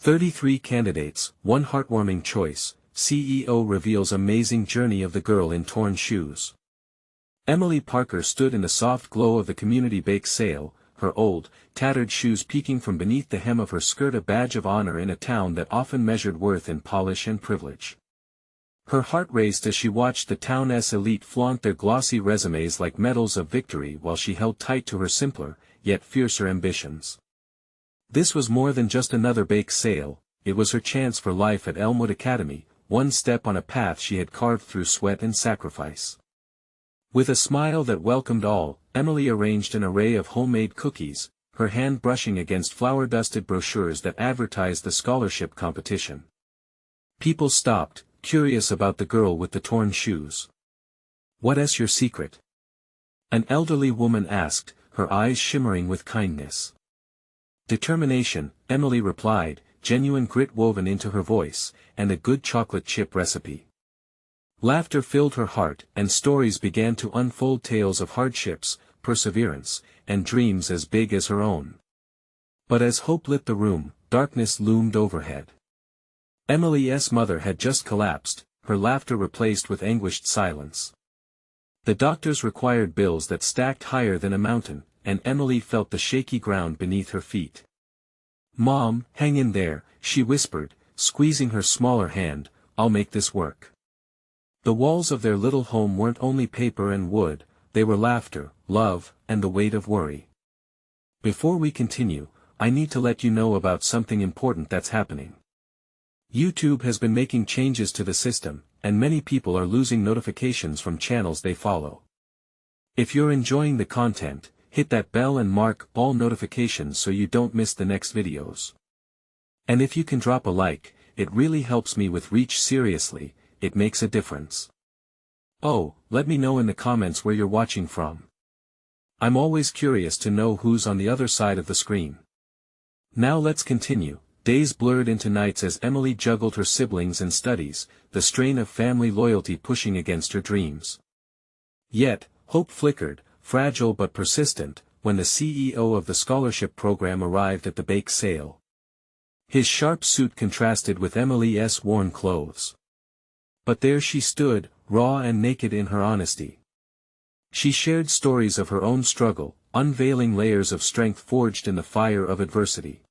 33 candidates, one heartwarming choice. CEO reveals amazing journey of the girl in torn shoes. Emily Parker stood in the soft glow of the community bake sale, her old, tattered shoes peeking from beneath the hem of her skirt, a badge of honor in a town that often measured worth in polish and privilege. Her heart raced as she watched the town's elite flaunt their glossy resumes like medals of victory while she held tight to her simpler, yet fiercer ambitions. This was more than just another bake sale, it was her chance for life at Elmwood Academy, one step on a path she had carved through sweat and sacrifice. With a smile that welcomed all, Emily arranged an array of homemade cookies, her hand brushing against flour-dusted brochures that advertised the scholarship competition. People stopped, curious about the girl with the torn shoes. "What's your secret?" an elderly woman asked, her eyes shimmering with kindness. "Determination," Emily replied, genuine grit woven into her voice, and a good chocolate chip recipe. Laughter filled her heart, and stories began to unfold, tales of hardships, perseverance, and dreams as big as her own. But as hope lit the room, darkness loomed overhead. Emily's mother had just collapsed, her laughter replaced with anguished silence. The doctors required bills that stacked higher than a mountain, and Emily felt the shaky ground beneath her feet. "Mom, hang in there," she whispered, squeezing her smaller hand, "I'll make this work." The walls of their little home weren't only paper and wood, they were laughter, love, and the weight of worry. Before we continue, I need to let you know about something important that's happening. YouTube has been making changes to the system, and many people are losing notifications from channels they follow. If you're enjoying the content, hit that bell and mark all notifications so you don't miss the next videos. And if you can drop a like, it really helps me with reach. Seriously, it makes a difference. Oh, let me know in the comments where you're watching from. I'm always curious to know who's on the other side of the screen. Now let's continue. Days blurred into nights as Emily juggled her siblings and studies, the strain of family loyalty pushing against her dreams. Yet, hope flickered, fragile but persistent, when the CEO of the scholarship program arrived at the bake sale. His sharp suit contrasted with Emily's worn clothes. But there she stood, raw and naked in her honesty. She shared stories of her own struggle, unveiling layers of strength forged in the fire of adversity.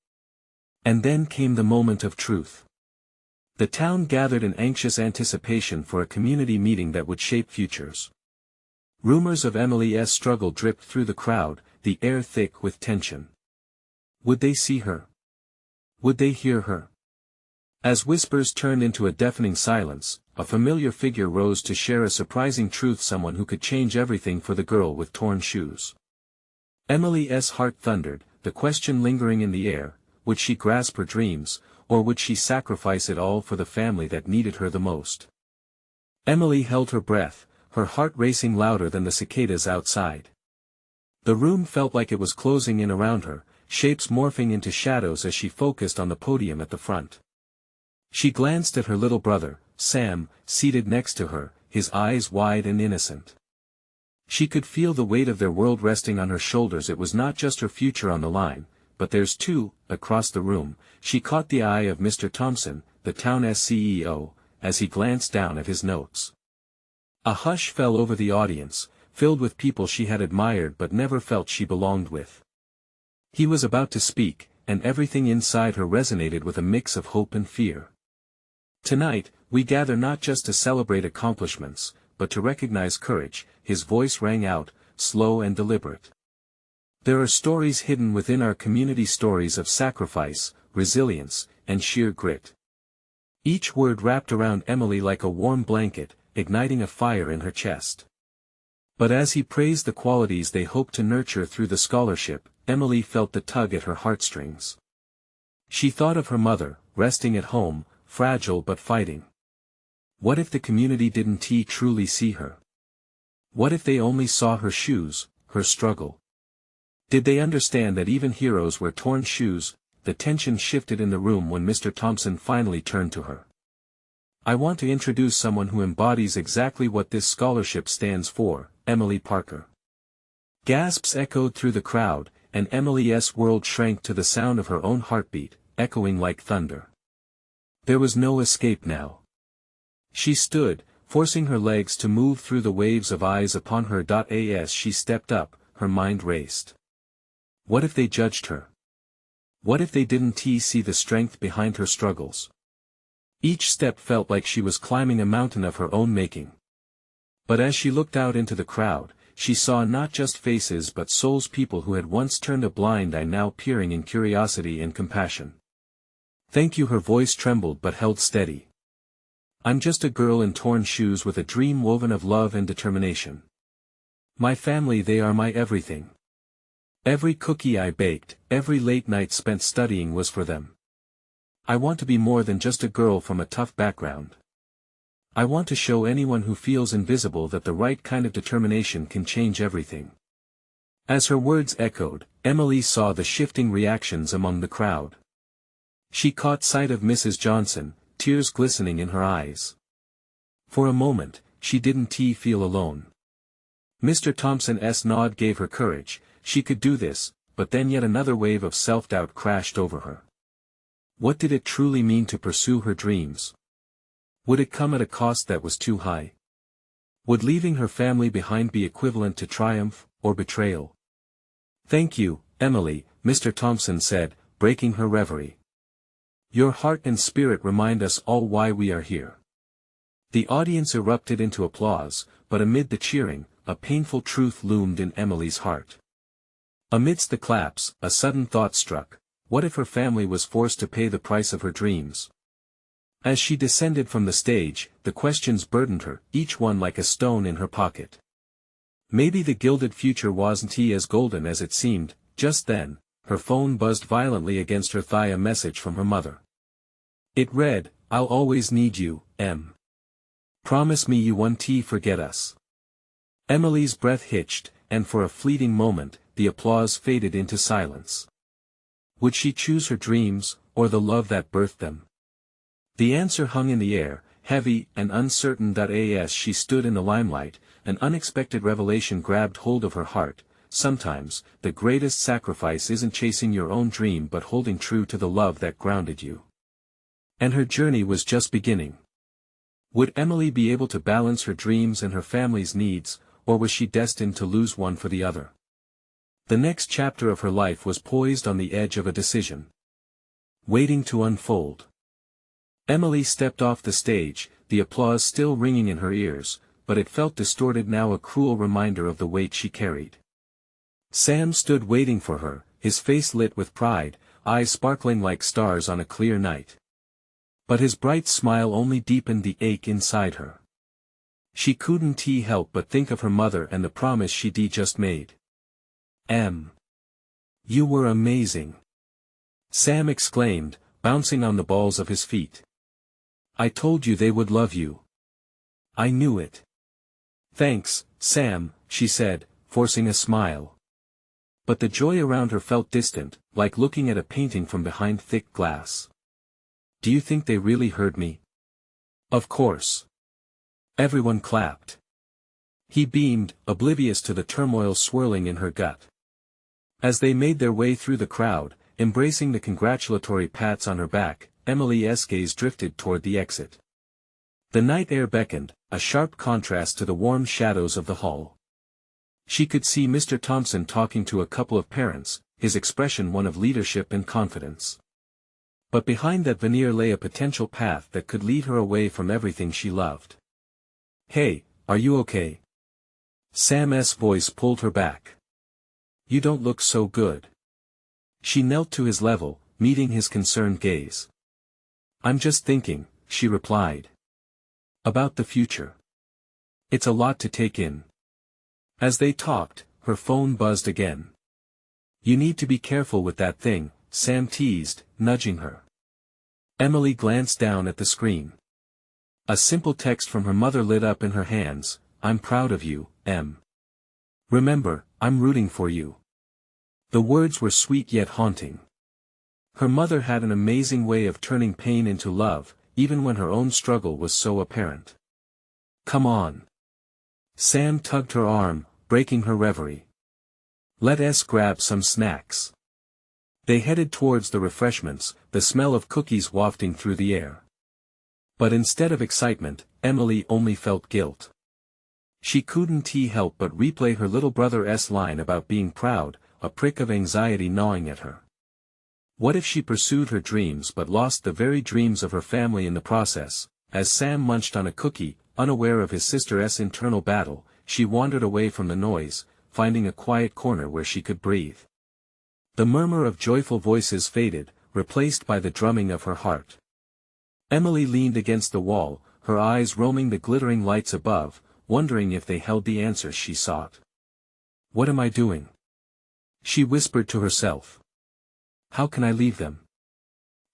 And then came the moment of truth. The town gathered in anxious anticipation for a community meeting that would shape futures. Rumors of Emily's struggle dripped through the crowd, the air thick with tension. Would they see her? Would they hear her? As whispers turned into a deafening silence, a familiar figure rose to share a surprising truth, someone who could change everything for the girl with torn shoes. Emily's heart thundered, the question lingering in the air: would she grasp her dreams, or would she sacrifice it all for the family that needed her the most? Emily held her breath, her heart racing louder than the cicadas outside. The room felt like it was closing in around her, shapes morphing into shadows as she focused on the podium at the front. She glanced at her little brother, Sam, seated next to her, his eyes wide and innocent. She could feel the weight of their world resting on her shoulders. It was not just her future on the line, but theirs too. Across the room, she caught the eye of Mr. Thompson, the town's CEO, as he glanced down at his notes. A hush fell over the audience, filled with people she had admired but never felt she belonged with. He was about to speak, and everything inside her resonated with a mix of hope and fear. "Tonight, we gather not just to celebrate accomplishments, but to recognize courage," his voice rang out, slow and deliberate. "There are stories hidden within our community, stories of sacrifice, resilience, and sheer grit." Each word wrapped around Emily like a warm blanket, igniting a fire in her chest. But as he praised the qualities they hoped to nurture through the scholarship, Emily felt the tug at her heartstrings. She thought of her mother, resting at home, fragile but fighting. What if the community didn't truly see her? What if they only saw her shoes, her struggle? Did they understand that even heroes wear torn shoes? The tension shifted in the room when Mr. Thompson finally turned to her. "I want to introduce someone who embodies exactly what this scholarship stands for, Emily Parker." Gasps echoed through the crowd, and Emily's world shrank to the sound of her own heartbeat. echoing like thunder. There was no escape now. She stood, forcing her legs to move through the waves of eyes upon her. As she stepped up, her mind raced. What if they judged her? What if they didn't see the strength behind her struggles? Each step felt like she was climbing a mountain of her own making. But as she looked out into the crowd, she saw not just faces but souls, people who had once turned a blind eye now peering in curiosity and compassion. Thank you, her voice trembled but held steady. I'm just a girl in torn shoes with a dream woven of love and determination. My family, they are my everything. Every cookie I baked, every late night spent studying was for them. I want to be more than just a girl from a tough background. I want to show anyone who feels invisible that the right kind of determination can change everything. As her words echoed, Emily saw the shifting reactions among the crowd. She caught sight of Mrs. Johnson, tears glistening in her eyes. For a moment, she didn't feel alone. Mr. Thompson's nod gave her courage. She could do this, but then yet another wave of self-doubt crashed over her. What did it truly mean to pursue her dreams? Would it come at a cost that was too high? Would leaving her family behind be equivalent to triumph, or betrayal? Thank you, Emily, Mr. Thompson said, breaking her reverie. Your heart and spirit remind us all why we are here. The audience erupted into applause, but amid the cheering, a painful truth loomed in Emily's heart. Amidst the claps, a sudden thought struck. What if her family was forced to pay the price of her dreams? As she descended from the stage, the questions burdened her, each one like a stone in her pocket. Maybe the gilded future wasn't as golden as it seemed. Just then, her phone buzzed violently against her thigh, a message from her mother. It read, I'll always need you, Em. Promise me you won't forget us. Emily's breath hitched, and for a fleeting moment, the applause faded into silence. Would she choose her dreams, or the love that birthed them? The answer hung in the air, heavy and uncertain. As she stood in the limelight, an unexpected revelation grabbed hold of her heart. Sometimes, the greatest sacrifice isn't chasing your own dream but holding true to the love that grounded you. And her journey was just beginning. Would Emily be able to balance her dreams and her family's needs, or was she destined to lose one for the other? The next chapter of her life was poised on the edge of a decision, waiting to unfold. Emily stepped off the stage, the applause still ringing in her ears, but it felt distorted now, a cruel reminder of the weight she carried. Sam stood waiting for her, his face lit with pride, eyes sparkling like stars on a clear night. But his bright smile only deepened the ache inside her. She couldn't help but think of her mother and the promise she'd just made. Em. You were amazing. Sam exclaimed, bouncing on the balls of his feet. I told you they would love you. I knew it. Thanks, Sam, she said, forcing a smile. But the joy around her felt distant, like looking at a painting from behind thick glass. Do you think they really heard me? Of course. Everyone clapped. He beamed, oblivious to the turmoil swirling in her gut. As they made their way through the crowd, embracing the congratulatory pats on her back, Emily's gaze drifted toward the exit. The night air beckoned, a sharp contrast to the warm shadows of the hall. She could see Mr. Thompson talking to a couple of parents, his expression one of leadership and confidence. But behind that veneer lay a potential path that could lead her away from everything she loved. Hey, are you okay? Sam's voice pulled her back. You don't look so good. She knelt to his level, meeting his concerned gaze. I'm just thinking, she replied. About the future. It's a lot to take in. As they talked, her phone buzzed again. You need to be careful with that thing, Sam teased, nudging her. Emily glanced down at the screen. A simple text from her mother lit up in her hands. I'm proud of you, Em. Remember, I'm rooting for you. The words were sweet yet haunting. Her mother had an amazing way of turning pain into love, even when her own struggle was so apparent. Come on. Sam tugged her arm, breaking her reverie. Let's grab some snacks. They headed towards the refreshments, the smell of cookies wafting through the air. But instead of excitement, Emily only felt guilt. She couldn't help but replay her little brother's line about being proud, a prick of anxiety gnawing at her. What if she pursued her dreams but lost the very dreams of her family in the process? As Sam munched on a cookie, unaware of his sister's internal battle, she wandered away from the noise, finding a quiet corner where she could breathe. The murmur of joyful voices faded, replaced by the drumming of her heart. Emily leaned against the wall, her eyes roaming the glittering lights above, wondering if they held the answers she sought. "What am I doing?" she whispered to herself. "How can I leave them?"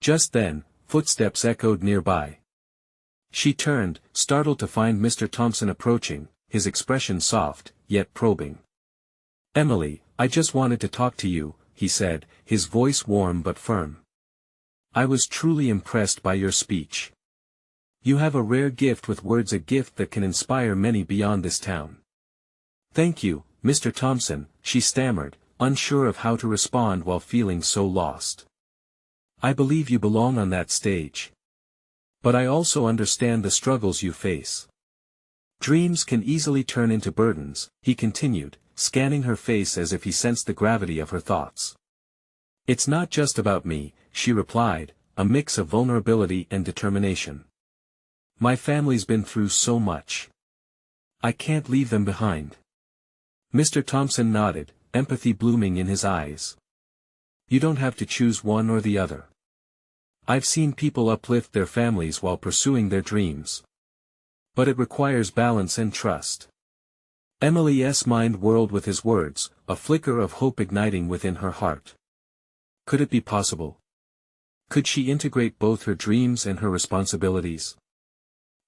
Just then, footsteps echoed nearby. She turned, startled to find Mr. Thompson approaching, his expression soft, yet probing. "Emily, I just wanted to talk to you," he said, his voice warm but firm. "I was truly impressed by your speech. You have a rare gift with words, a gift that can inspire many beyond this town." "Thank you, Mr. Thompson," she stammered, unsure of how to respond while feeling so lost. "I believe you belong on that stage. But I also understand the struggles you face. Dreams can easily turn into burdens," he continued, scanning her face as if he sensed the gravity of her thoughts. "It's not just about me," she replied, a mix of vulnerability and determination. "My family's been through so much. I can't leave them behind." Mr. Thompson nodded, empathy blooming in his eyes. "You don't have to choose one or the other. I've seen people uplift their families while pursuing their dreams. But it requires balance and trust." Emily's mind whirled with his words, a flicker of hope igniting within her heart. Could it be possible? Could she integrate both her dreams and her responsibilities?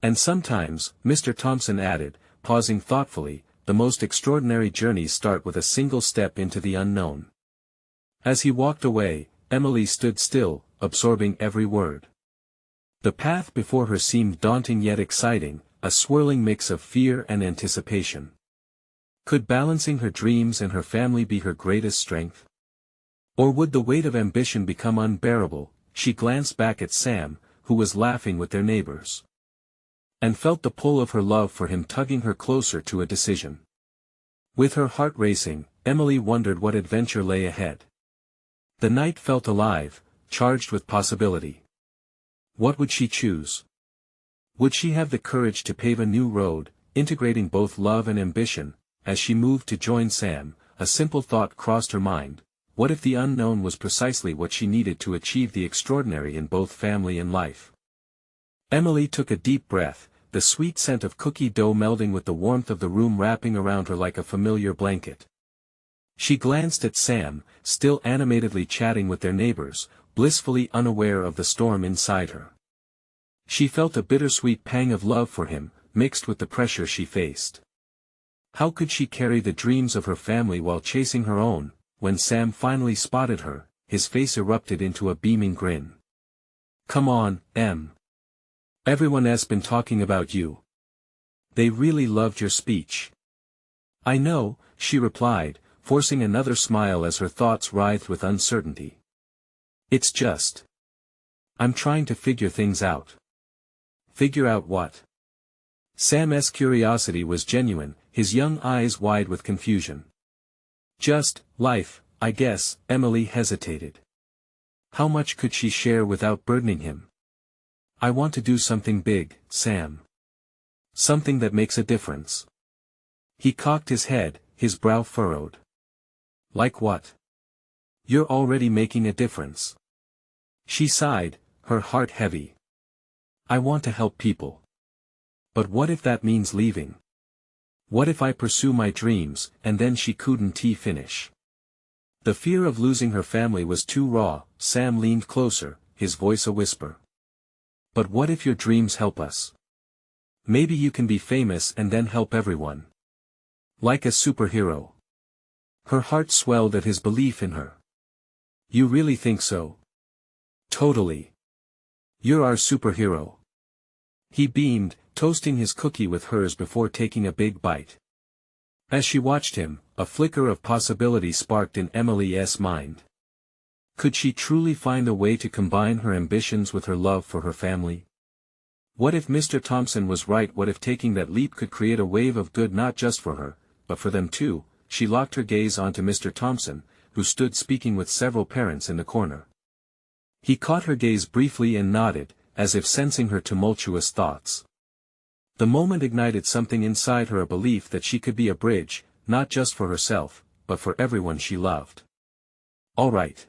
"And sometimes," Mr. Thompson added, pausing thoughtfully, "the most extraordinary journeys start with a single step into the unknown." As he walked away, Emily stood still, absorbing every word. The path before her seemed daunting yet exciting, a swirling mix of fear and anticipation. Could balancing her dreams and her family be her greatest strength? Or would the weight of ambition become unbearable? She glanced back at Sam, who was laughing with their neighbors, and felt the pull of her love for him tugging her closer to a decision. With her heart racing, Emily wondered what adventure lay ahead. The night felt alive, charged with possibility. What would she choose? Would she have the courage to pave a new road, integrating both love and ambition? As she moved to join Sam, a simple thought crossed her mind: what if the unknown was precisely what she needed to achieve the extraordinary in both family and life? Emily took a deep breath, the sweet scent of cookie dough melding with the warmth of the room wrapping around her like a familiar blanket. She glanced at Sam, still animatedly chatting with their neighbors, blissfully unaware of the storm inside her. She felt a bittersweet pang of love for him, mixed with the pressure she faced. How could she carry the dreams of her family while chasing her own? When Sam finally spotted her, his face erupted into a beaming grin. "Come on, Em. Everyone's been talking about you. They really loved your speech." "I know," she replied, forcing another smile as her thoughts writhed with uncertainty. "It's just, I'm trying to figure things out." "Figure out what?" Sam's curiosity was genuine, his young eyes wide with confusion. "Just, life, I guess." Emily hesitated. How much could she share without burdening him? "I want to do something big, Sam. Something that makes a difference." He cocked his head, his brow furrowed. "Like what?" "You're already making a difference." She sighed, her heart heavy. "I want to help people. But what if that means leaving? What if I pursue my dreams?" And then she couldn't finish. The fear of losing her family was too raw. Sam leaned closer, his voice a whisper. "But what if your dreams help us? Maybe you can be famous and then help everyone. Like a superhero." Her heart swelled at his belief in her. "You really think so?" "Totally. You're our superhero." He beamed, toasting his cookie with hers before taking a big bite. As she watched him, a flicker of possibility sparked in Emily's mind. Could she truly find a way to combine her ambitions with her love for her family? What if Mr. Thompson was right? What if taking that leap could create a wave of good not just for her, but for them too? She locked her gaze onto Mr. Thompson, who stood speaking with several parents in the corner. He caught her gaze briefly and nodded, as if sensing her tumultuous thoughts. The moment ignited something inside her, a belief that she could be a bridge, not just for herself, but for everyone she loved. "All right.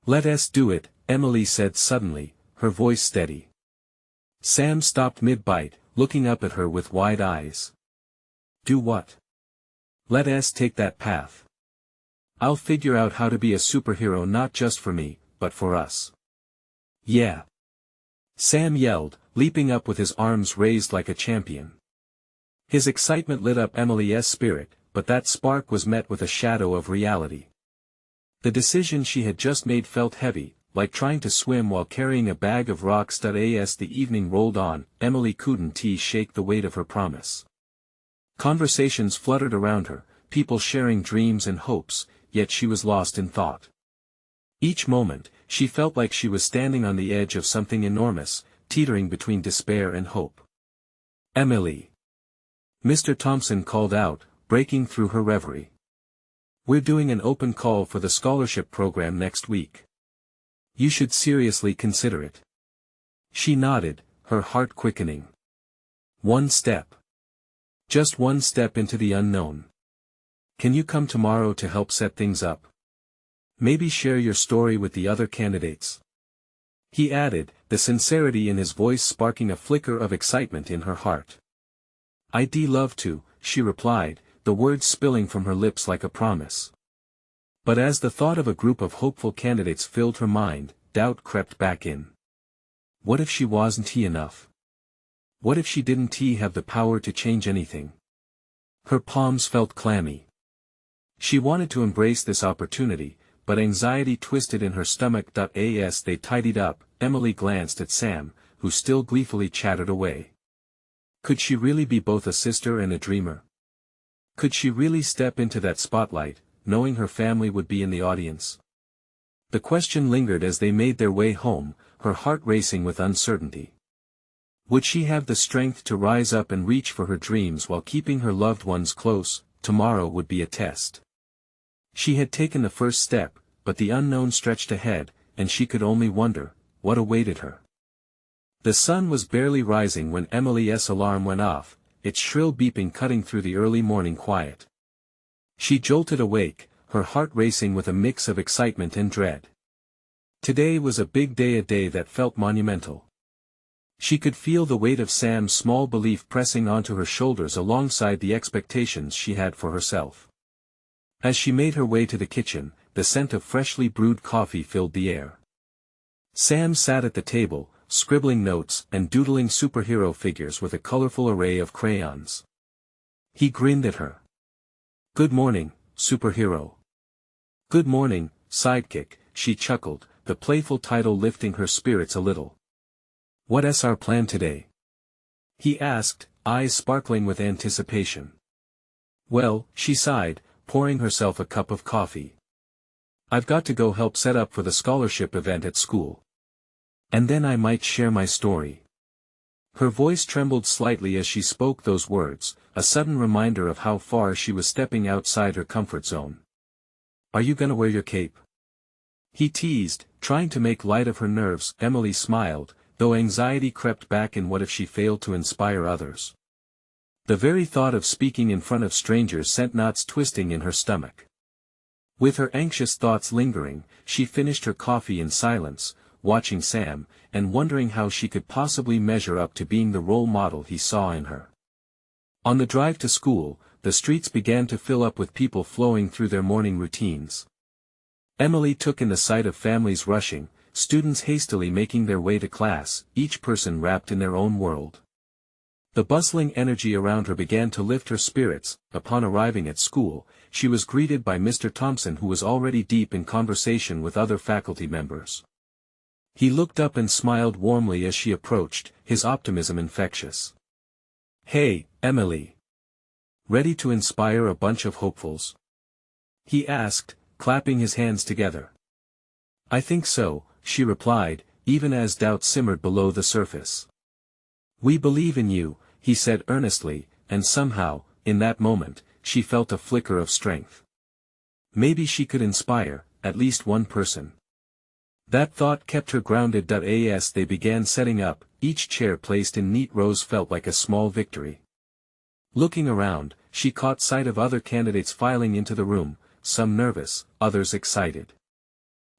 Let us do it," Emily said suddenly, her voice steady. Sam stopped mid-bite, looking up at her with wide eyes. "Do what?" "Let us take that path. I'll figure out how to be a superhero not just for me, but for us." "Yeah!" Sam yelled, leaping up with his arms raised like a champion. His excitement lit up Emily's spirit, but that spark was met with a shadow of reality. The decision she had just made felt heavy, like trying to swim while carrying a bag of rocks. As the evening rolled on, Emily couldn't shake the weight of her promise. Conversations fluttered around her, people sharing dreams and hopes, yet she was lost in thought. Each moment, she felt like she was standing on the edge of something enormous, teetering between despair and hope. "Emily!" Mr. Thompson called out, breaking through her reverie. "We're doing an open call for the scholarship program next week. You should seriously consider it." She nodded, her heart quickening. One step. Just one step into the unknown. "Can you come tomorrow to help set things up? Maybe share your story with the other candidates?" He added, the sincerity in his voice sparking a flicker of excitement in her heart. "I'd love to," she replied, the words spilling from her lips like a promise. But as the thought of a group of hopeful candidates filled her mind, doubt crept back in. What if she wasn't enough? What if she didn't have the power to change anything? Her palms felt clammy. She wanted to embrace this opportunity, but anxiety twisted in her stomach. As they tidied up, Emily glanced at Sam, who still gleefully chattered away. Could she really be both a sister and a dreamer? Could she really step into that spotlight, knowing her family would be in the audience? The question lingered as they made their way home, her heart racing with uncertainty. Would she have the strength to rise up and reach for her dreams while keeping her loved ones close? Tomorrow would be a test. She had taken the first step, but the unknown stretched ahead, and she could only wonder what awaited her. The sun was barely rising when Emily's alarm went off, its shrill beeping cutting through the early morning quiet. She jolted awake, her heart racing with a mix of excitement and dread. Today was a big day, a day that felt monumental. She could feel the weight of Sam's small belief pressing onto her shoulders alongside the expectations she had for herself. As she made her way to the kitchen, the scent of freshly brewed coffee filled the air. Sam sat at the table, scribbling notes and doodling superhero figures with a colorful array of crayons. He grinned at her. "Good morning, superhero." "Good morning, sidekick," she chuckled, the playful title lifting her spirits a little. "What's our plan today?" he asked, eyes sparkling with anticipation. "Well," she sighed, pouring herself a cup of coffee. "I've got to go help set up for the scholarship event at school. And then I might share my story." Her voice trembled slightly as she spoke those words, a sudden reminder of how far she was stepping outside her comfort zone. "Are you gonna wear your cape?" he teased, trying to make light of her nerves. Emily smiled, though anxiety crept back in. What if she failed to inspire others? The very thought of speaking in front of strangers sent knots twisting in her stomach. With her anxious thoughts lingering, she finished her coffee in silence, watching Sam, and wondering how she could possibly measure up to being the role model he saw in her. On the drive to school, the streets began to fill up with people flowing through their morning routines. Emily took in the sight of families rushing, students hastily making their way to class, each person wrapped in their own world. The bustling energy around her began to lift her spirits. Upon arriving at school, she was greeted by Mr. Thompson, who was already deep in conversation with other faculty members. He looked up and smiled warmly as she approached, his optimism infectious. "Hey, Emily. Ready to inspire a bunch of hopefuls?" he asked, clapping his hands together. "I think so," she replied, even as doubt simmered below the surface. "We believe in you," he said earnestly, and somehow, in that moment, she felt a flicker of strength. Maybe she could inspire, at least one person. That thought kept her grounded. As they began setting up, each chair placed in neat rows felt like a small victory. Looking around, she caught sight of other candidates filing into the room, some nervous, others excited.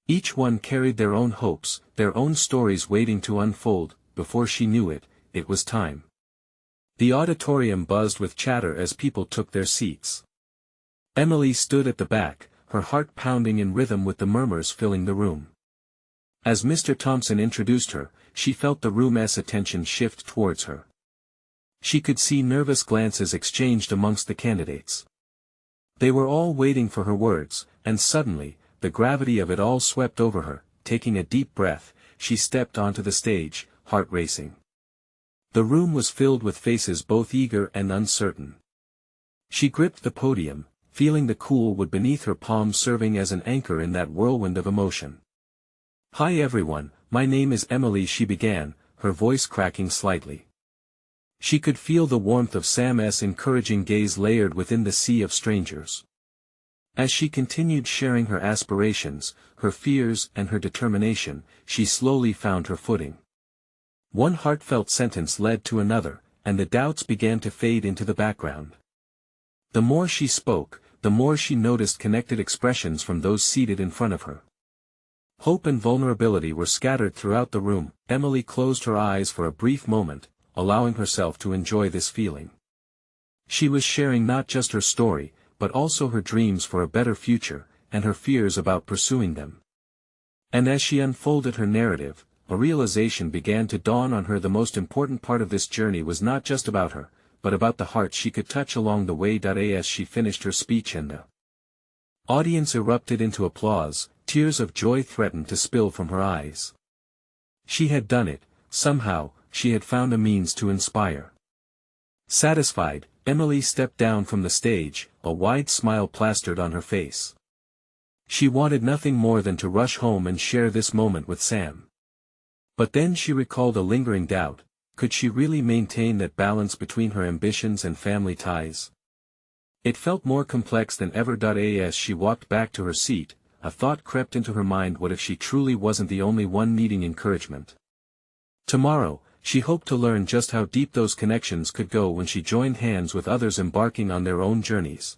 Each one carried their own hopes, their own stories waiting to unfold. Before she knew it, it was time. The auditorium buzzed with chatter as people took their seats. Emily stood at the back, her heart pounding in rhythm with the murmurs filling the room. As Mr. Thompson introduced her, she felt the room's attention shift towards her. She could see nervous glances exchanged amongst the candidates. They were all waiting for her words, and suddenly, the gravity of it all swept over her. Taking a deep breath, she stepped onto the stage, heart racing. The room was filled with faces both eager and uncertain. She gripped the podium, feeling the cool wood beneath her palms serving as an anchor in that whirlwind of emotion. "Hi everyone, my name is Emily," she began, her voice cracking slightly. She could feel the warmth of Sam's encouraging gaze layered within the sea of strangers. As she continued sharing her aspirations, her fears and her determination, she slowly found her footing. One heartfelt sentence led to another, and the doubts began to fade into the background. The more she spoke, the more she noticed connected expressions from those seated in front of her. Hope and vulnerability were scattered throughout the room. Emily closed her eyes for a brief moment, allowing herself to enjoy this feeling. She was sharing not just her story, but also her dreams for a better future, and her fears about pursuing them. And as she unfolded her narrative, a realization began to dawn on her. The most important part of this journey was not just about her, but about the hearts she could touch along the way. As she finished her speech and the audience erupted into applause, tears of joy threatened to spill from her eyes. She had done it, somehow, she had found a means to inspire. Satisfied, Emily stepped down from the stage, a wide smile plastered on her face. She wanted nothing more than to rush home and share this moment with Sam. But then she recalled a lingering doubt: could she really maintain that balance between her ambitions and family ties? It felt more complex than ever. As she walked back to her seat, a thought crept into her mind: what if she truly wasn't the only one needing encouragement? Tomorrow, she hoped to learn just how deep those connections could go when she joined hands with others embarking on their own journeys.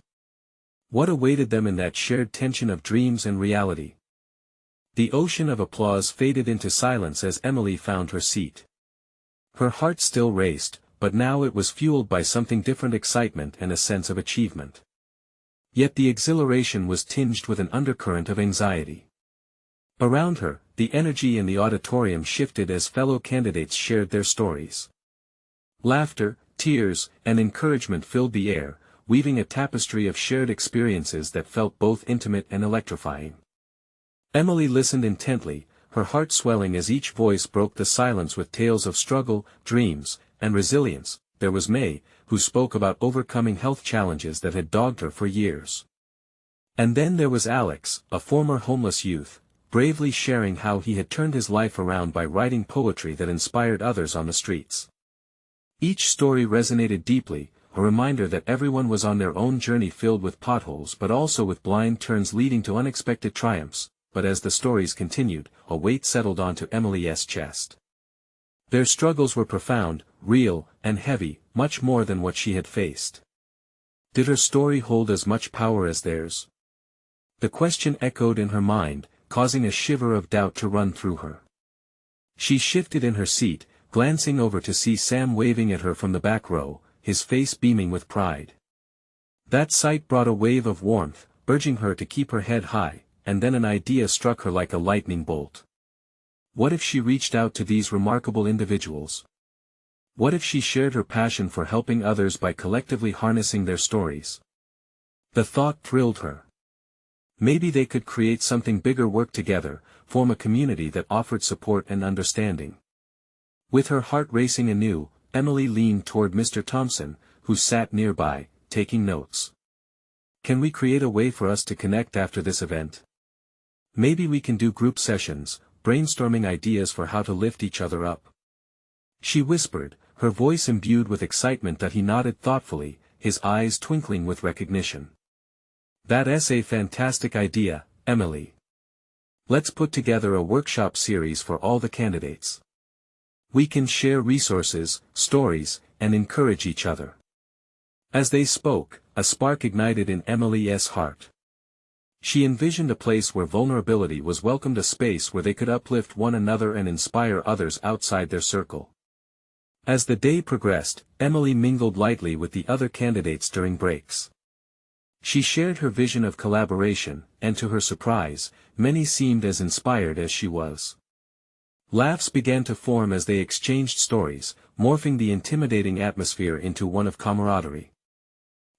What awaited them in that shared tension of dreams and reality? The ocean of applause faded into silence as Emily found her seat. Her heart still raced, but now it was fueled by something different: excitement and a sense of achievement. Yet the exhilaration was tinged with an undercurrent of anxiety. Around her, the energy in the auditorium shifted as fellow candidates shared their stories. Laughter, tears, and encouragement filled the air, weaving a tapestry of shared experiences that felt both intimate and electrifying. Emily listened intently, her heart swelling as each voice broke the silence with tales of struggle, dreams, and resilience. There was May, who spoke about overcoming health challenges that had dogged her for years. And then there was Alex, a former homeless youth, bravely sharing how he had turned his life around by writing poetry that inspired others on the streets. Each story resonated deeply, a reminder that everyone was on their own journey, filled with potholes but also with blind turns leading to unexpected triumphs. But as the stories continued, a weight settled onto Emily's chest. Their struggles were profound, real, and heavy, much more than what she had faced. Did her story hold as much power as theirs? The question echoed in her mind, causing a shiver of doubt to run through her. She shifted in her seat, glancing over to see Sam waving at her from the back row, his face beaming with pride. That sight brought a wave of warmth, urging her to keep her head high, and then an idea struck her like a lightning bolt. What if she reached out to these remarkable individuals? What if she shared her passion for helping others by collectively harnessing their stories? The thought thrilled her. Maybe they could create something bigger, work together, form a community that offered support and understanding. With her heart racing anew, Emily leaned toward Mr. Thompson, who sat nearby, taking notes. "Can we create a way for us to connect after this event? Maybe we can do group sessions, brainstorming ideas for how to lift each other up. She whispered, her voice imbued with excitement that he nodded thoughtfully, his eyes twinkling with recognition. That's a fantastic idea, Emily. Let's put together a workshop series for all the candidates. We can share resources, stories, and encourage each other. As they spoke, a spark ignited in Emily's heart. She envisioned a place where vulnerability was welcomed, a space where they could uplift one another and inspire others outside their circle. As the day progressed, Emily mingled lightly with the other candidates during breaks. She shared her vision of collaboration, and to her surprise, many seemed as inspired as she was. Laughs began to form as they exchanged stories, morphing the intimidating atmosphere into one of camaraderie.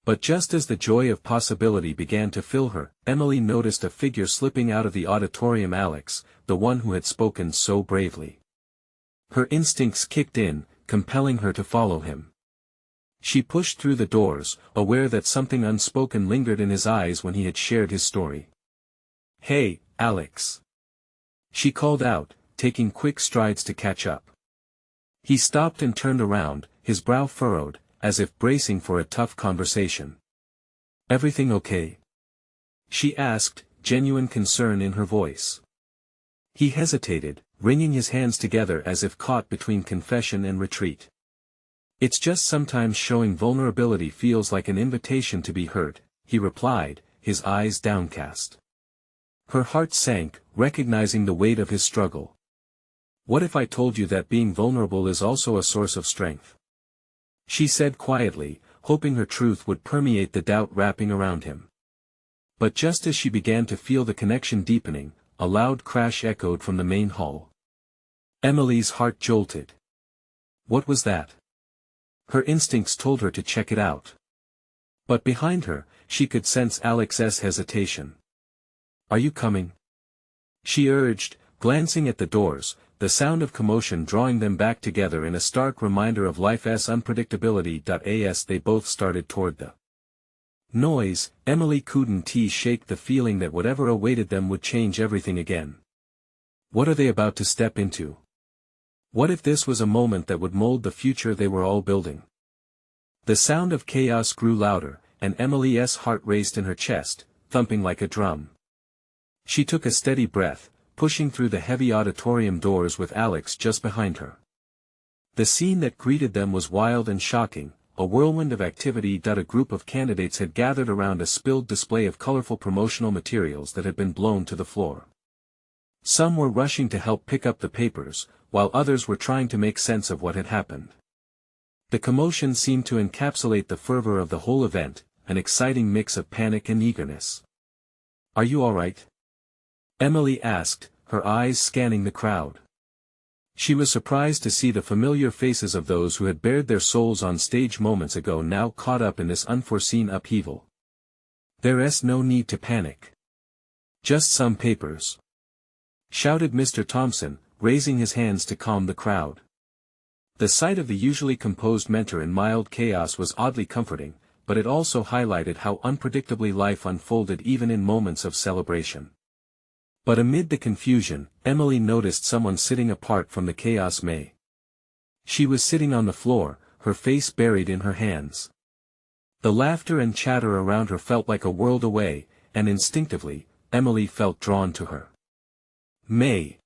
But just as the joy of possibility began to fill her, Emily noticed a figure slipping out of the auditorium: Alex, the one who had spoken so bravely. Her instincts kicked in, compelling her to follow him. She pushed through the doors, aware that something unspoken lingered in his eyes when he had shared his story. "Hey, Alex!" she called out, taking quick strides to catch up. He stopped and turned around, his brow furrowed, as if bracing for a tough conversation. "Everything okay?" she asked, genuine concern in her voice. He hesitated, wringing his hands together as if caught between confession and retreat. "It's just sometimes showing vulnerability feels like an invitation to be hurt," he replied, his eyes downcast. Her heart sank, recognizing the weight of his struggle. "What if I told you that being vulnerable is also a source of strength?" she said quietly, hoping her truth would permeate the doubt wrapping around him. But just as she began to feel the connection deepening, a loud crash echoed from the main hall. Emily's heart jolted. What was that? Her instincts told her to check it out. But behind her, she could sense Alex's hesitation. "Are you coming?" she urged, glancing at the doors, the sound of commotion drawing them back together in a stark reminder of life's unpredictability. As they both started toward the noise, Emily couldn't shake the feeling that whatever awaited them would change everything again. What are they about to step into? What if this was a moment that would mold the future they were all building? The sound of chaos grew louder, and Emily's heart raced in her chest, thumping like a drum. She took a steady breath, pushing through the heavy auditorium doors with Alex just behind her. The scene that greeted them was wild and shocking, a whirlwind of activity. A group of candidates had gathered around a spilled display of colorful promotional materials that had been blown to the floor. Some were rushing to help pick up the papers, while others were trying to make sense of what had happened. The commotion seemed to encapsulate the fervor of the whole event, an exciting mix of panic and eagerness. "Are you all right?" Emily asked, her eyes scanning the crowd. She was surprised to see the familiar faces of those who had bared their souls on stage moments ago now caught up in this unforeseen upheaval. "There's no need to panic. Just some papers," shouted Mr. Thompson, raising his hands to calm the crowd. The sight of the usually composed mentor in mild chaos was oddly comforting, but it also highlighted how unpredictably life unfolded even in moments of celebration. But amid the confusion, Emily noticed someone sitting apart from the chaos. May. She was sitting on the floor, her face buried in her hands. The laughter and chatter around her felt like a world away, and instinctively, Emily felt drawn to her. "May!"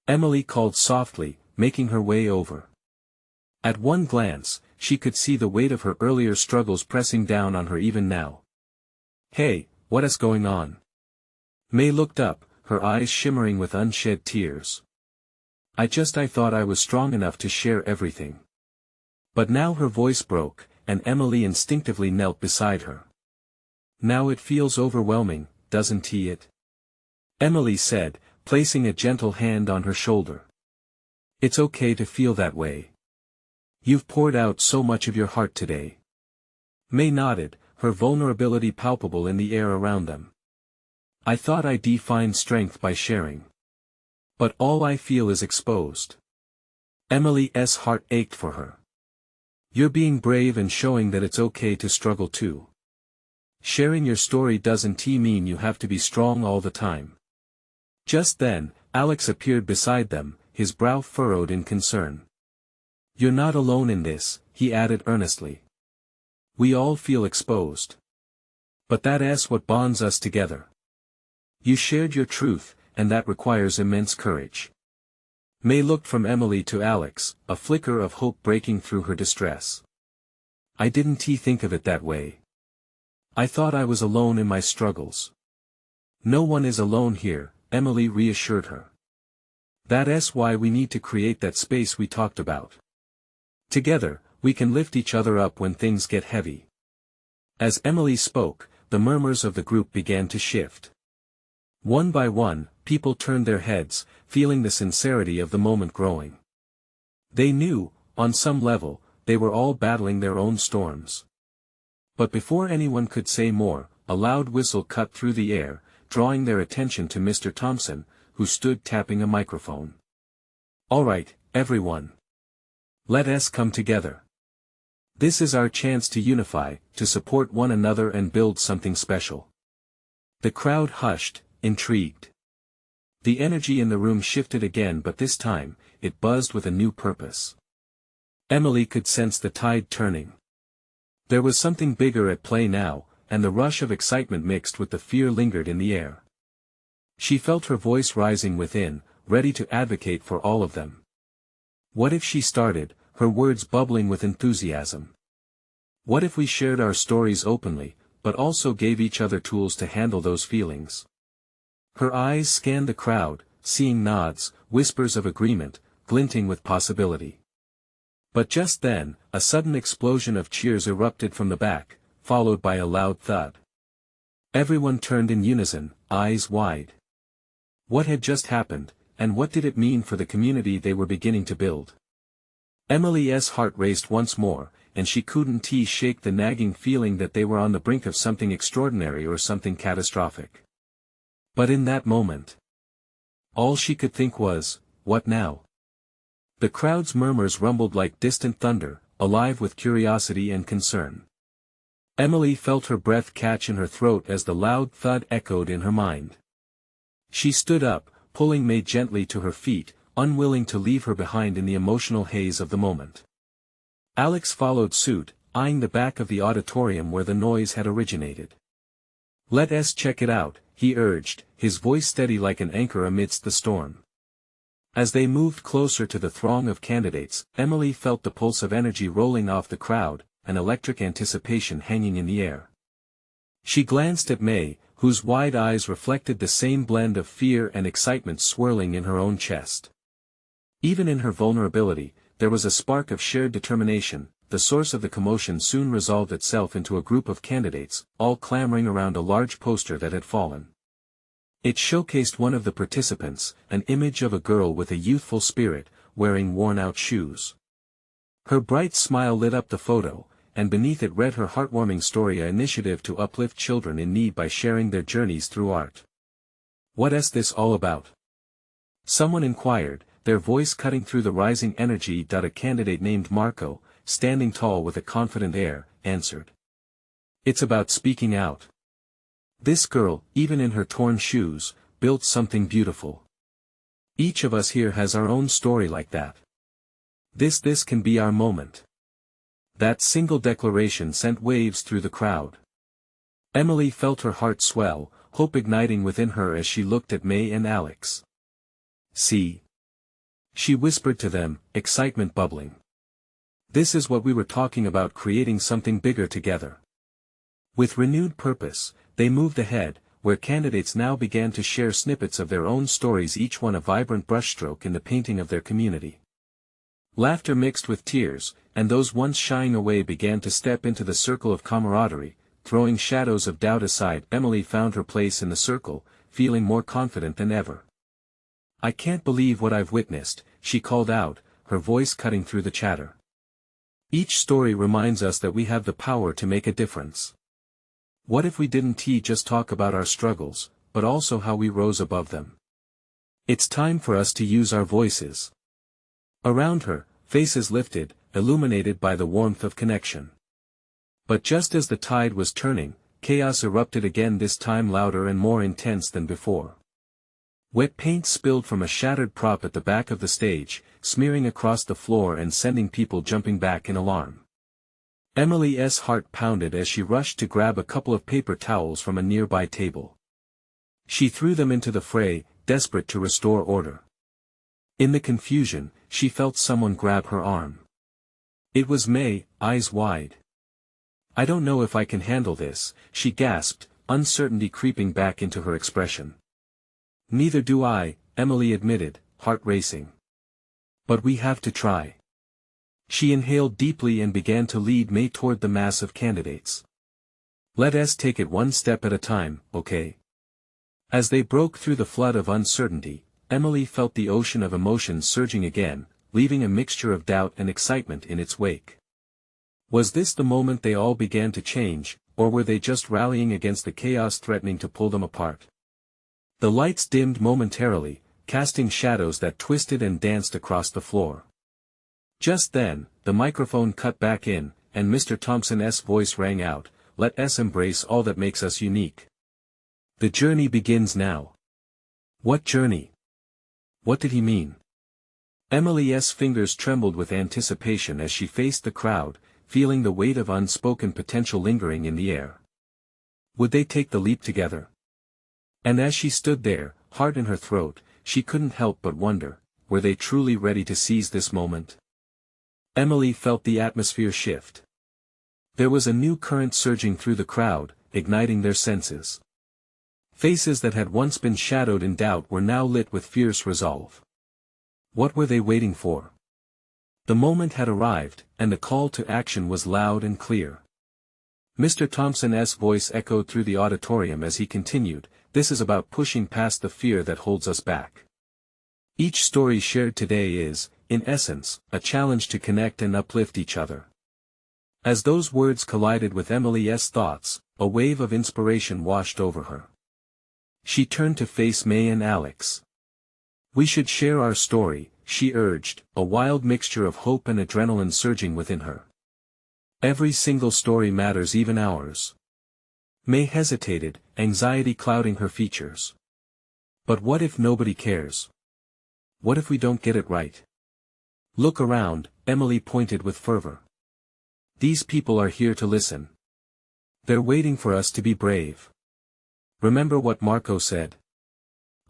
Emily called softly, making her way over. At one glance, she could see the weight of her earlier struggles pressing down on her even now. "Hey, what is going on?" May looked up, her eyes shimmering with unshed tears. I thought I was strong enough to share everything." But now her voice broke, and Emily instinctively knelt beside her. "Now it feels overwhelming, doesn't it?" Emily said, placing a gentle hand on her shoulder. "It's okay to feel that way. You've poured out so much of your heart today." May nodded, her vulnerability palpable in the air around them. "I thought I'd find strength by sharing. But all I feel is exposed." Emily's heart ached for her. "You're being brave and showing that it's okay to struggle too. Sharing your story doesn't mean you have to be strong all the time." Just then, Alex appeared beside them, his brow furrowed in concern. "You're not alone in this," he added earnestly. "We all feel exposed. But that's what bonds us together. You shared your truth, and that requires immense courage." May looked from Emily to Alex, a flicker of hope breaking through her distress. "I didn't think of it that way. I thought I was alone in my struggles." "No one is alone here," Emily reassured her. "That's why we need to create that space we talked about. Together, we can lift each other up when things get heavy." As Emily spoke, the murmurs of the group began to shift. One by one, people turned their heads, feeling the sincerity of the moment growing. They knew, on some level, they were all battling their own storms. But before anyone could say more, a loud whistle cut through the air, drawing their attention to Mr. Thompson, who stood tapping a microphone. "All right, everyone. Let us come together. This is our chance to unify, to support one another and build something special." The crowd hushed, intrigued. The energy in the room shifted again, but this time, it buzzed with a new purpose. Emily could sense the tide turning. There was something bigger at play now, and the rush of excitement mixed with the fear lingered in the air. She felt her voice rising within, ready to advocate for all of them. What if she started, her words bubbling with enthusiasm? What if we shared our stories openly, but also gave each other tools to handle those feelings? Her eyes scanned the crowd, seeing nods, whispers of agreement, glinting with possibility. But just then, a sudden explosion of cheers erupted from the back, followed by a loud thud. Everyone turned in unison, eyes wide. What had just happened, and what did it mean for the community they were beginning to build? Emily's heart raced once more, and she couldn't shake the nagging feeling that they were on the brink of something extraordinary or something catastrophic. But in that moment, all she could think was, what now? The crowd's murmurs rumbled like distant thunder, alive with curiosity and concern. Emily felt her breath catch in her throat as the loud thud echoed in her mind. She stood up, pulling May gently to her feet, unwilling to leave her behind in the emotional haze of the moment. Alex followed suit, eyeing the back of the auditorium where the noise had originated. "Let us check it out," he urged, his voice steady like an anchor amidst the storm. As they moved closer to the throng of candidates, Emily felt the pulse of energy rolling off the crowd, an electric anticipation hanging in the air. She glanced at May, whose wide eyes reflected the same blend of fear and excitement swirling in her own chest. Even in her vulnerability, there was a spark of shared determination. The source of the commotion soon resolved itself into a group of candidates, all clamoring around a large poster that had fallen. It showcased one of the participants, an image of a girl with a youthful spirit, wearing worn-out shoes. Her bright smile lit up the photo, and beneath it read her heartwarming story, an initiative to uplift children in need by sharing their journeys through art. "What's this all about?" someone inquired, their voice cutting through the rising energy. A candidate named Marco, standing tall with a confident air, answered. "It's about speaking out. This girl, even in her torn shoes, built something beautiful. Each of us here has our own story like that. This can be our moment." That single declaration sent waves through the crowd. Emily felt her heart swell, hope igniting within her as she looked at May and Alex. "See," she whispered to them, excitement bubbling. "This is what we were talking about, creating something bigger together." With renewed purpose, they moved ahead, where candidates now began to share snippets of their own stories, each one a vibrant brushstroke in the painting of their community. Laughter mixed with tears, and those once shying away began to step into the circle of camaraderie, throwing shadows of doubt aside. Emily found her place in the circle, feeling more confident than ever. "I can't believe what I've witnessed," she called out, her voice cutting through the chatter. "Each story reminds us that we have the power to make a difference. What if we didn't just talk about our struggles, but also how we rose above them? It's time for us to use our voices." Around her, faces lifted, illuminated by the warmth of connection. But just as the tide was turning, chaos erupted again, this time louder and more intense than before. Wet paint spilled from a shattered prop at the back of the stage, smearing across the floor and sending people jumping back in alarm. Emily's heart pounded as she rushed to grab a couple of paper towels from a nearby table. She threw them into the fray, desperate to restore order. In the confusion, she felt someone grab her arm. It was May, eyes wide. "I don't know if I can handle this," she gasped, uncertainty creeping back into her expression. "Neither do I," Emily admitted, heart racing. "But we have to try." She inhaled deeply and began to lead May toward the mass of candidates. "Let's take it one step at a time, okay?" As they broke through the flood of uncertainty, Emily felt the ocean of emotions surging again, leaving a mixture of doubt and excitement in its wake. Was this the moment they all began to change, or were they just rallying against the chaos threatening to pull them apart? The lights dimmed momentarily, casting shadows that twisted and danced across the floor. Just then, the microphone cut back in, and Mr. Thompson's voice rang out, "Let us embrace all that makes us unique. The journey begins now." What journey? What did he mean? Emily's fingers trembled with anticipation as she faced the crowd, feeling the weight of unspoken potential lingering in the air. Would they take the leap together? And as she stood there, heart in her throat, she couldn't help but wonder, were they truly ready to seize this moment? Emily felt the atmosphere shift. There was a new current surging through the crowd, igniting their senses. Faces that had once been shadowed in doubt were now lit with fierce resolve. What were they waiting for? The moment had arrived, and the call to action was loud and clear. Mr. Thompson's voice echoed through the auditorium as he continued, "This is about pushing past the fear that holds us back. Each story shared today is, in essence, a challenge to connect and uplift each other." As those words collided with Emily's thoughts, a wave of inspiration washed over her. She turned to face May and Alex. "We should share our story," she urged, a wild mixture of hope and adrenaline surging within her. "Every single story matters, even ours." May hesitated, anxiety clouding her features. "But what if nobody cares? What if we don't get it right?" "Look around," Emily pointed with fervor. "These people are here to listen. They're waiting for us to be brave. Remember what Marco said?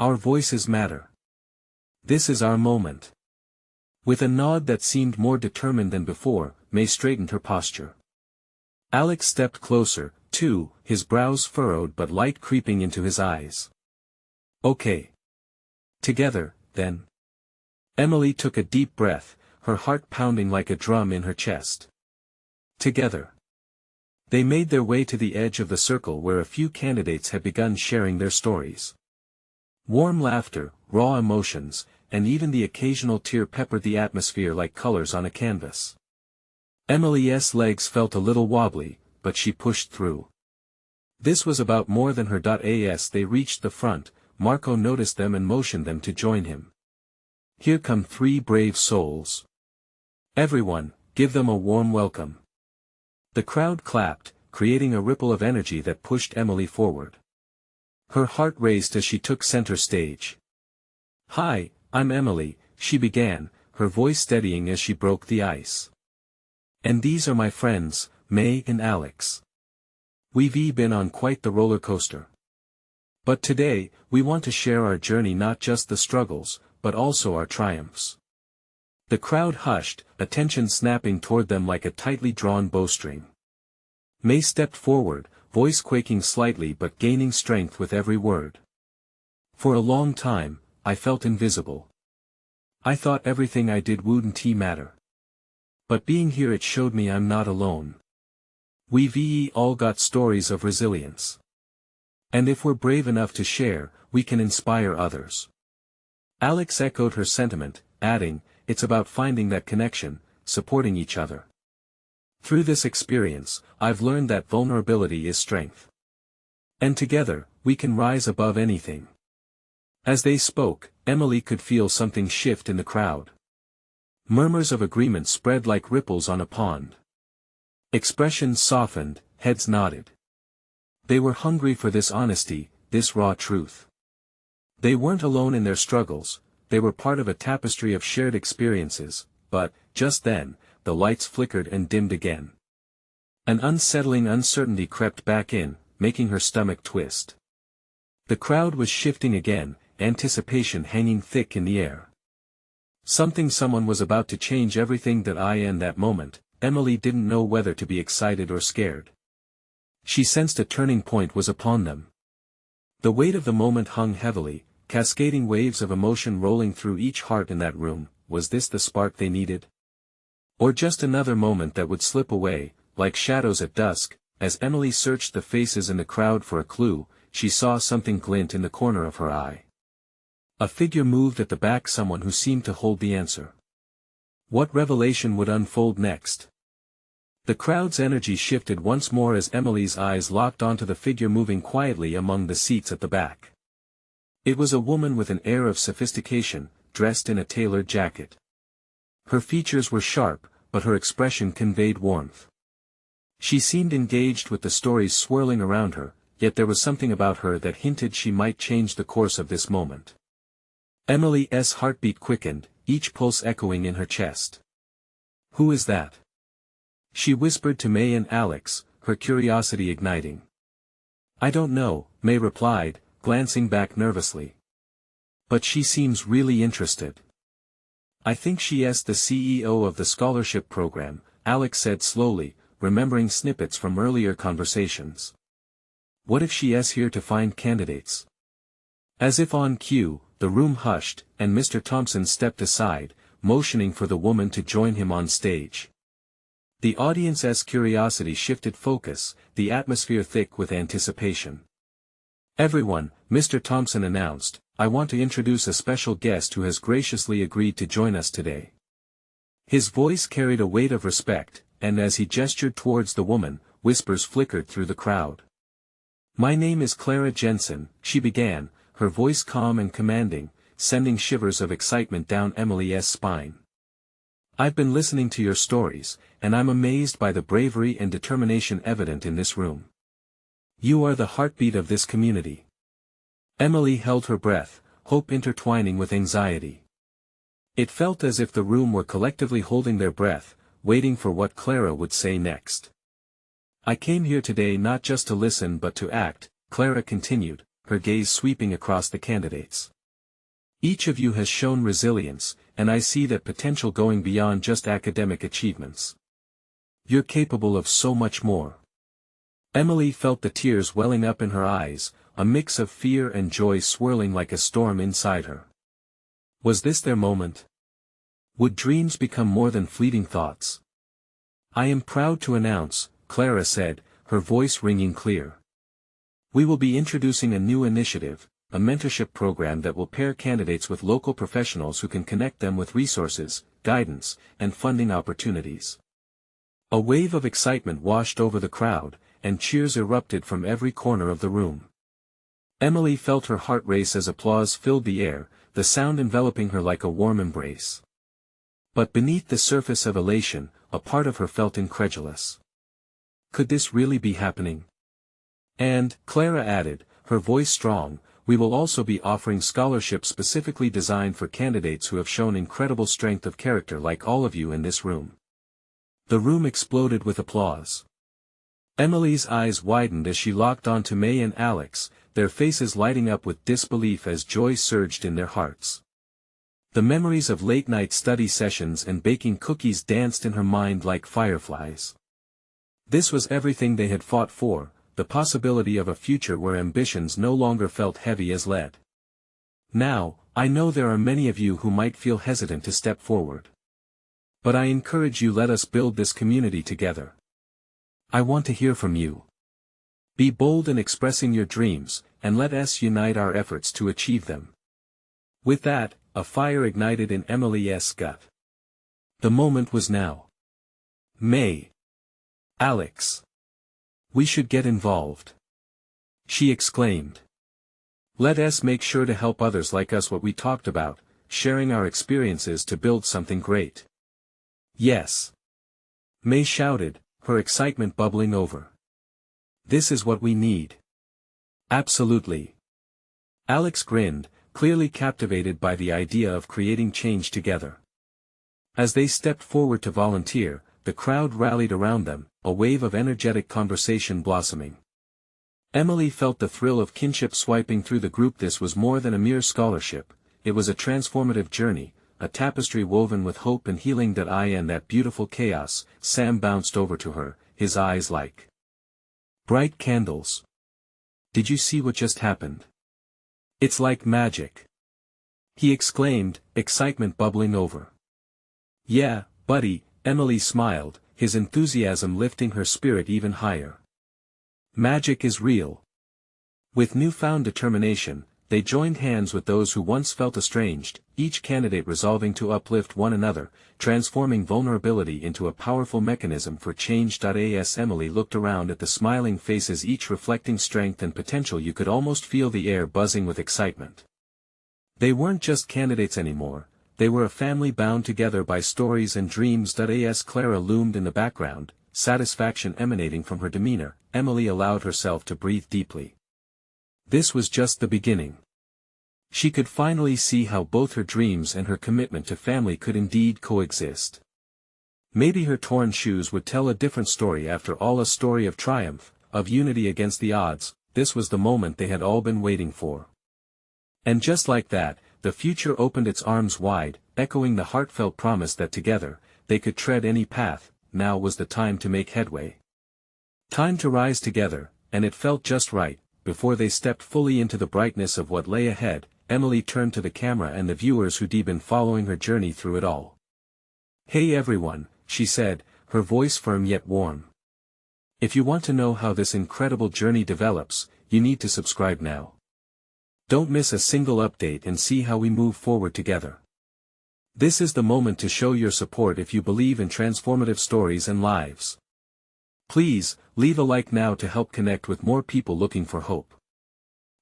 Our voices matter. This is our moment." With a nod that seemed more determined than before, May straightened her posture. Alex stepped closer, too, his brows furrowed but light creeping into his eyes. "Okay. Together, then." Emily took a deep breath, her heart pounding like a drum in her chest. Together. They made their way to the edge of the circle where a few candidates had begun sharing their stories. Warm laughter, raw emotions, and even the occasional tear peppered the atmosphere like colors on a canvas. Emily's legs felt a little wobbly, but she pushed through. This was about more than her. As they reached the front, Marco noticed them and motioned them to join him. "Here come 3 brave souls. Everyone, give them a warm welcome." The crowd clapped, creating a ripple of energy that pushed Emily forward. Her heart raced as she took center stage. "Hi, I'm Emily," she began, her voice steadying as she broke the ice. "And these are my friends, May and Alex. We've been on quite the roller coaster. But today, we want to share our journey, not just the struggles, but also our triumphs." The crowd hushed, attention snapping toward them like a tightly drawn bowstring. May stepped forward, voice quaking slightly but gaining strength with every word. "For a long time, I felt invisible. I thought everything I did wouldn't matter. But being here, it showed me I'm not alone. We've all got stories of resilience. And if we're brave enough to share, we can inspire others." Alex echoed her sentiment, adding, "It's about finding that connection, supporting each other. Through this experience, I've learned that vulnerability is strength. And together, we can rise above anything." As they spoke, Emily could feel something shift in the crowd. Murmurs of agreement spread like ripples on a pond. Expressions softened, heads nodded. They were hungry for this honesty, this raw truth. They weren't alone in their struggles, they were part of a tapestry of shared experiences, but, just then, the lights flickered and dimmed again. An unsettling uncertainty crept back in, making her stomach twist. The crowd was shifting again, anticipation hanging thick in the air. Someone was about to change everything. In that moment, Emily didn't know whether to be excited or scared. She sensed a turning point was upon them. The weight of the moment hung heavily, cascading waves of emotion rolling through each heart in that room. Was this the spark they needed? Or just another moment that would slip away, like shadows at dusk? As Emily searched the faces in the crowd for a clue, she saw something glint in the corner of her eye. A figure moved at the back, someone who seemed to hold the answer. What revelation would unfold next? The crowd's energy shifted once more as Emily's eyes locked onto the figure moving quietly among the seats at the back. It was a woman with an air of sophistication, dressed in a tailored jacket. Her features were sharp, but her expression conveyed warmth. She seemed engaged with the stories swirling around her, yet there was something about her that hinted she might change the course of this moment. Emily's heartbeat quickened, each pulse echoing in her chest. "Who is that?" she whispered to May and Alex, her curiosity igniting. "I don't know," May replied, glancing back nervously. "But she seems really interested." "I think she's the CEO of the scholarship program," Alex said slowly, remembering snippets from earlier conversations. "What if she's here to find candidates?" As if on cue, the room hushed, and Mr. Thompson stepped aside, motioning for the woman to join him on stage. The audience's curiosity shifted focus, the atmosphere thick with anticipation. "Everyone," Mr. Thompson announced, "I want to introduce a special guest who has graciously agreed to join us today." His voice carried a weight of respect, and as he gestured towards the woman, whispers flickered through the crowd. "My name is Clara Jensen," she began, her voice calm and commanding, sending shivers of excitement down Emily's spine. "I've been listening to your stories, and I'm amazed by the bravery and determination evident in this room. You are the heartbeat of this community." Emily held her breath, hope intertwining with anxiety. It felt as if the room were collectively holding their breath, waiting for what Clara would say next. "I came here today not just to listen but to act," Clara continued, her gaze sweeping across the candidates. "Each of you has shown resilience, and I see that potential going beyond just academic achievements. You're capable of so much more." Emily felt the tears welling up in her eyes, a mix of fear and joy swirling like a storm inside her. Was this their moment? Would dreams become more than fleeting thoughts? "I am proud to announce," Clara said, her voice ringing clear. "We will be introducing a new initiative, a mentorship program that will pair candidates with local professionals who can connect them with resources, guidance, and funding opportunities." A wave of excitement washed over the crowd, and cheers erupted from every corner of the room. Emily felt her heart race as applause filled the air, the sound enveloping her like a warm embrace. But beneath the surface of elation, a part of her felt incredulous. Could this really be happening? "And," Clara added, her voice strong, "we will also be offering scholarships specifically designed for candidates who have shown incredible strength of character like all of you in this room." The room exploded with applause. Emily's eyes widened as she locked onto May and Alex, their faces lighting up with disbelief as joy surged in their hearts. The memories of late-night study sessions and baking cookies danced in her mind like fireflies. This was everything they had fought for, the possibility of a future where ambitions no longer felt heavy as lead. "Now, I know there are many of you who might feel hesitant to step forward. But I encourage you, let us build this community together. I want to hear from you. Be bold in expressing your dreams, and let us unite our efforts to achieve them." With that, a fire ignited in Emily's gut. The moment was now. "May. Alex. We should get involved," she exclaimed. "Let us make sure to help others like us, what we talked about, sharing our experiences to build something great." "Yes," May shouted, her excitement bubbling over. "This is what we need." "Absolutely." Alex grinned, clearly captivated by the idea of creating change together. As they stepped forward to volunteer, the crowd rallied around them, a wave of energetic conversation blossoming. Emily felt the thrill of kinship swiping through the group. This was more than a mere scholarship, it was a transformative journey, a tapestry woven with hope and healing. That beautiful chaos, Sam bounced over to her, his eyes like bright candles. Did you see what just happened? It's like magic, he exclaimed, excitement bubbling over. Yeah, buddy, Emily smiled, his enthusiasm lifting her spirit even higher. Magic is real. With newfound determination, they joined hands with those who once felt estranged, each candidate resolving to uplift one another, transforming vulnerability into a powerful mechanism for change. As Emily looked around at the smiling faces, each reflecting strength and potential, you could almost feel the air buzzing with excitement. They weren't just candidates anymore, they were a family bound together by stories and dreams. As Clara loomed in the background, satisfaction emanating from her demeanor, Emily allowed herself to breathe deeply. This was just the beginning. She could finally see how both her dreams and her commitment to family could indeed coexist. Maybe her torn shoes would tell a different story after all, a story of triumph, of unity against the odds. This was the moment they had all been waiting for. And just like that, the future opened its arms wide, echoing the heartfelt promise that together, they could tread any path. Now was the time to make headway. Time to rise together, and it felt just right. Before they stepped fully into the brightness of what lay ahead, Emily turned to the camera and the viewers who'd been following her journey through it all. Hey everyone, she said, her voice firm yet warm. If you want to know how this incredible journey develops, you need to subscribe now. Don't miss a single update and see how we move forward together. This is the moment to show your support if you believe in transformative stories and lives. Please, leave a like now to help connect with more people looking for hope.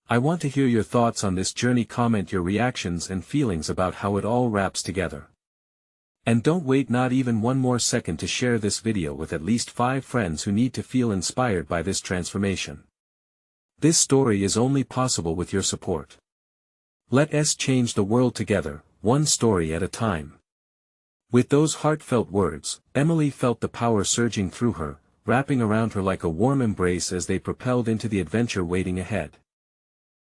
I want to hear your thoughts on this journey. Comment your reactions and feelings about how it all wraps together. And don't wait not even one more second to share this video with at least 5 friends who need to feel inspired by this transformation. This story is only possible with your support. Let us change the world together, one story at a time. With those heartfelt words, Emily felt the power surging through her, wrapping around her like a warm embrace as they propelled into the adventure waiting ahead.